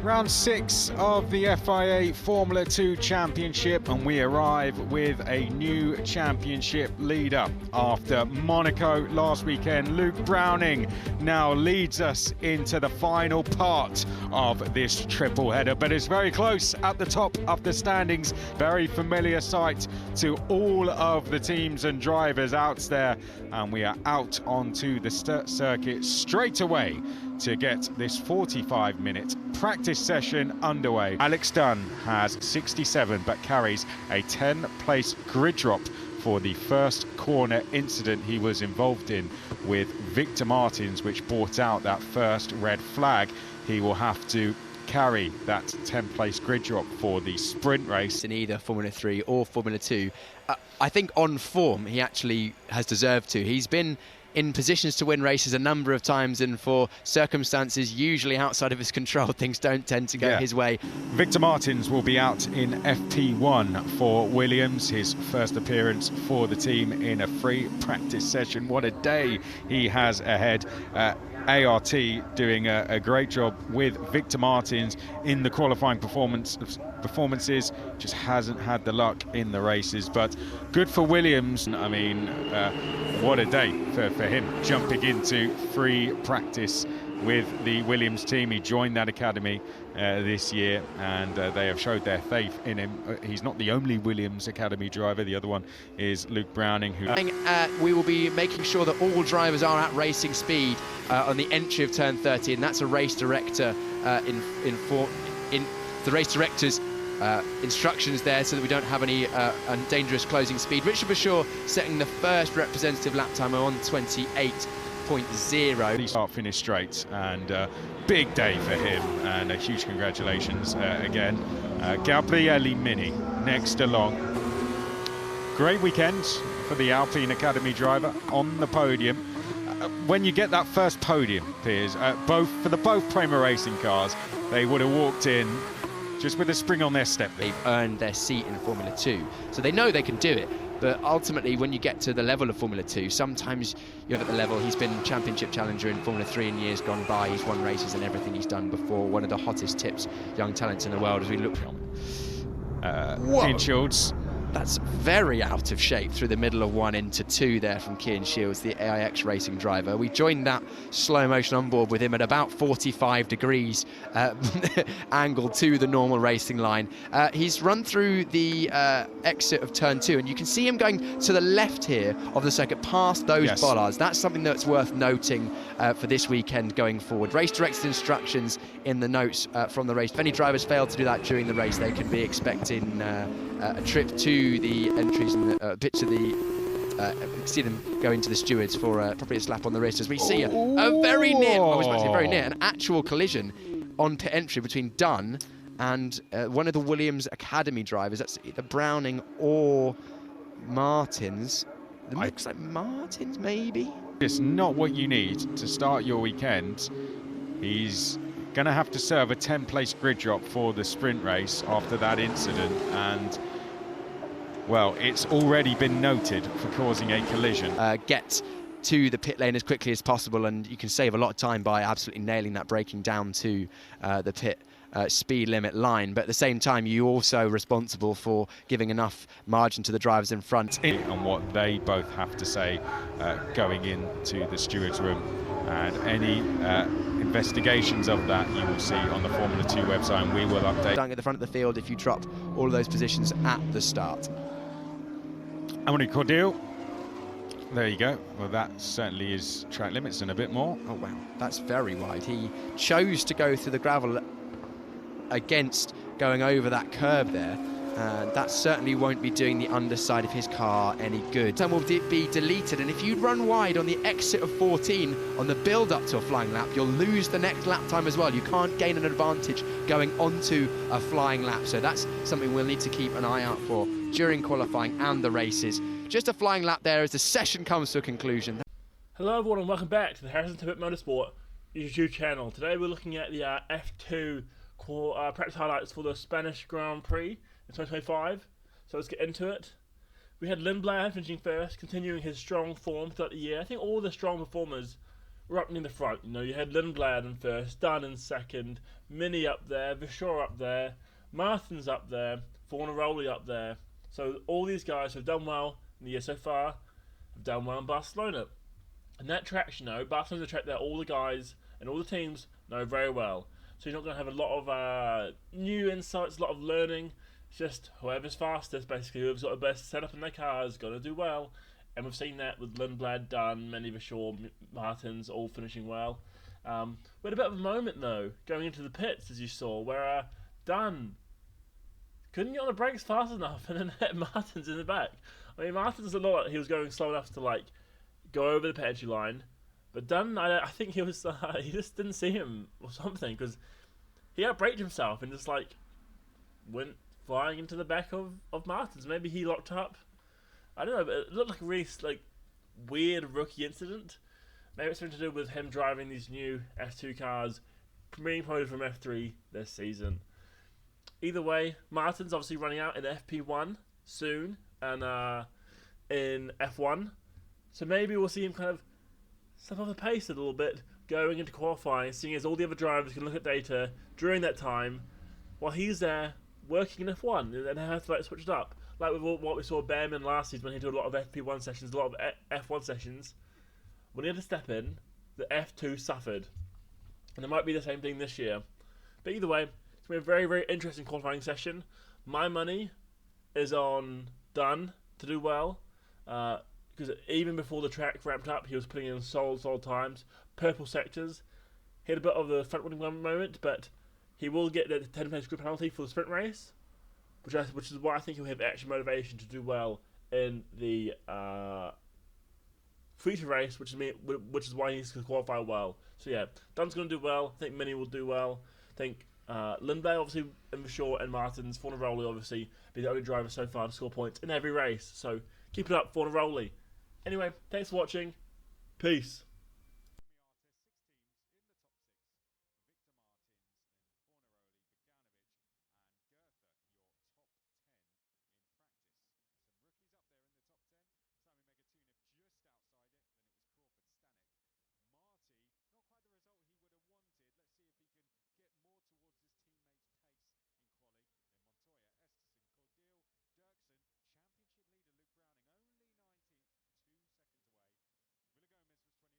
Round 6 of the FIA Formula 2 Championship, and we arrive with a new championship leader. After Monaco last weekend, Luke Browning now leads us into the final part of this triple header, but it's very close at the top of the standings. Very familiar sight to all of the teams and drivers out there, and we are out onto the circuit straight away to get this 45-minute practice session underway. Alex Dunn has 67 but carries a 10-place grid drop for the first corner incident he was involved in with Victor Martins, which brought out that first red flag. He will have to carry that 10-place grid drop for the sprint race. In either Formula 3 or Formula 2. I think on form he actually has deserved to. He's been in positions to win races a number of times, and for circumstances usually outside of his control, things don't tend to go his way. Victor Martins will be out in FP1 for Williams, his first appearance for the team in a free practice session. What a day he has ahead. ART doing a great job with Victor Martins in the qualifying performances, just hasn't had the luck in the races, but good for Williams. I mean, what a day for him, jumping into free practice with the Williams team. He joined that academy this year, and they have showed their faith in him. He's not the only Williams Academy driver. The other one is Luke Browning, who we will be making sure that all drivers are at racing speed on the entry of turn 30, and that's a race director in the race director's instructions there, so that we don't have any dangerous closing speed. Richard Bashaw setting the first representative lap time on 28.0. Start-finish straight, and big day for him, and a huge congratulations again. Gabriele Mini next along. Great weekend for the Alpine Academy driver on the podium. When you get that first podium, Piers, both Prema Racing cars, they would have walked in just with a spring on their step. They've earned their seat in Formula 2, so they know they can do it. But ultimately, when you get to the level of Formula 2, sometimes you're at the level. He's been championship challenger in Formula 3 in years gone by. He's won races and everything he's done before. One of the hottest tips, young talents in the world as we look. Ian Shields. That's very out of shape through the middle of 1 into 2 there from Cian Shields, the AIX racing driver. We joined that slow motion on board with him at about 45 degrees angle to the normal racing line. He's run through the exit of turn 2, and you can see him going to the left here of the circuit past those bollards. That's something that's worth noting for this weekend going forward. Race directed instructions in the notes from the race. If any drivers fail to do that during the race, they can be expecting a trip to the entries and the bits of the see them go into the stewards for probably a slap on the wrist, as we see a very near, I was about to say very near, an actual collision on pit entry between Dunn and one of the Williams Academy drivers. That's either Browning or Martins. It looks like Martins, maybe. It's not what you need to start your weekend. He's going to have to serve a 10-place grid drop for the sprint race after that incident, and well, it's already been noted for causing a collision. Get to the pit lane as quickly as possible, and you can save a lot of time by absolutely nailing that braking down to the pit speed limit line. But at the same time, you're also responsible for giving enough margin to the drivers in front. And what they both have to say going into the stewards room, and any investigations of that you will see on the Formula 2 website, and we will update. At the front of the field if you drop all of those positions at the start. Amaury Cordeel, there you go. Well, that certainly is track limits and a bit more. Oh wow, that's very wide. He chose to go through the gravel against going over that curb there. That certainly won't be doing the underside of his car any good. Time will be deleted, and if you run wide on the exit of 14 on the build-up to a flying lap, you'll lose the next lap time as well. You can't gain an advantage going onto a flying lap, so that's something we'll need to keep an eye out for during qualifying and the races. Just a flying lap there as the session comes to a conclusion. Hello everyone, and welcome back to the Harrison Tippett Motorsport YouTube channel. Today we're looking at the F2 practice highlights for the Spanish Grand Prix in 2025. So let's get into it. We had Lindblad finishing first, continuing his strong form throughout the year. I think all the strong performers were up near the front. You know, you had Lindblad in first, Dunn in second, Mini up there, Vishor up there, Martins up there, Fornaroli up there. So all these guys have done well in the year so far, have done well in Barcelona. And that track, you know, Barcelona's a track that all the guys and all the teams know very well. So you're not going to have a lot of new insights, a lot of learning. It's just whoever's fastest, basically, whoever's got the best setup in their car is going to do well. And we've seen that with Lindblad, Dunn, Many Vachor, Martins, all finishing well. We had a bit of a moment, though, going into the pits, as you saw, where Dunn couldn't get on the brakes fast enough and then hit Martins in the back. I mean, Martins looked like he was going slow enough to, like, go over the pit entry line. But Dunn, I think he was he just didn't see him or something, because he outbraked himself and just, like, went flying into the back of Martins. Maybe he locked up. I don't know, but it looked like a really, like, weird rookie incident. Maybe it's something to do with him driving these new F2 cars, being promoted from F3 this season. Either way, Martin's obviously running out in FP1 soon, and in F1. So maybe we'll see him kind of step off the pace a little bit going into qualifying, seeing as all the other drivers can look at data during that time while he's there working in F1 and have to, like, switch it up. Like with what we saw Behrman last season when he did a lot of FP1 sessions, a lot of F1 sessions. When he had to step in, the F2 suffered. And it might be the same thing this year. But either way, it's going to be a very, very interesting qualifying session. My money is on Dunn to do well. Because even before the track ramped up, he was putting in solid times. Purple sectors. He had a bit of the front running moment, but he will get the 10-place group penalty for the sprint race, which is why I think he'll have extra motivation to do well in the feature race, which is why he needs to qualify well. So yeah, Dunn's going to do well. I think Mini will do well. I think Lindblad, obviously, and Vachor and Martins, Fornaroli, obviously, be the only driver so far to score points in every race. So keep it up, Fornaroli. Anyway, thanks for watching. Peace.